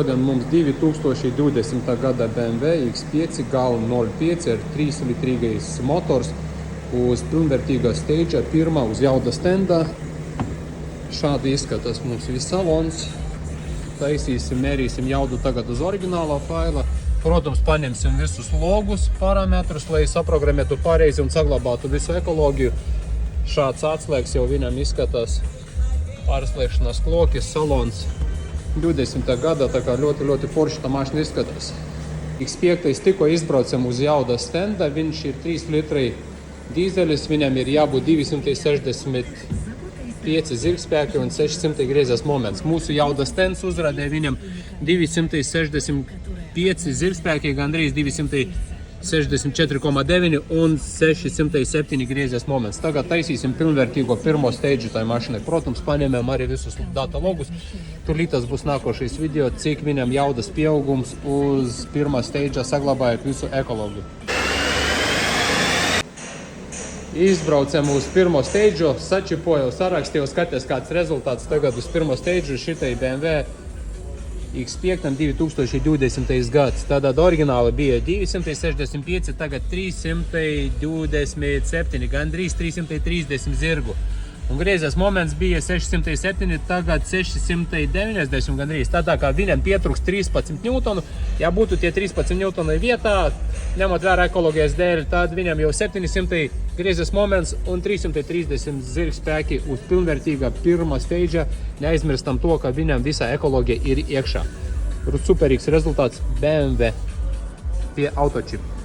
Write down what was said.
Šodien mums 2020. gada BMW X5 GAL05 ar 3-litrīgais motors uz pilnvērtīgā steidža, pirmā uz jauda stenda. Šādi izskatās mums viss salons. Taisīsim, mērīsim jaudu tagad uz oriģinālā faila. Protams, paņemsim visus logus, parametrus, lai saprogrammētu pareizi un saglabātu visu ekoloģiju. Šāds atslēgs jau viņam izskatās. Pārslēgšanās klokis, salons. 20. gada, tā kā ļoti forši tā mašina izskatās. X5 tikko izbraucam uz jauda stenda, viņš ir 3 litri dīzelis, viņam ir jābūt 265 zirgspēki un 600 griezes moments. Mūsu jauda stends uzrādīja viņam 265 zirgspēki, gandrīz 264,9 un 607 griezes moments. Tagad taisīsim pilnvērtīgo pirmo steidžu tai mašinai. Protams, paņemam arī visus data logus. Turlītas būs nākošais video, cik viņam jaudas pieaugums uz pirmā steidža, saglabājot visu ekoloģiju. Izbraucam uz pirmo steidžu, sačipoju, sarakstīju, skaties kāds rezultāts tagad uz pirmo steidžu šitai BMW X5 2020. gads. Tātad oriģināli bija 265, tagad 327, gandrīz 330 zirgu. Un griezes moments bija 607, tagad 690 gandrīz. Tā kā viņam pietrūks 13 newtonu, ja būtu tie 13 newtoni vietā, ņemot vērā ekoloģijas dēļ, tad viņam jau 700 griezes moments un 330 zirgspēki uz pilnvērtīgā pirmā steidža. Neaizmirstam to, ka viņam visa ekoloģija ir iekšā. Superīgs rezultāts BMW pie Autochip.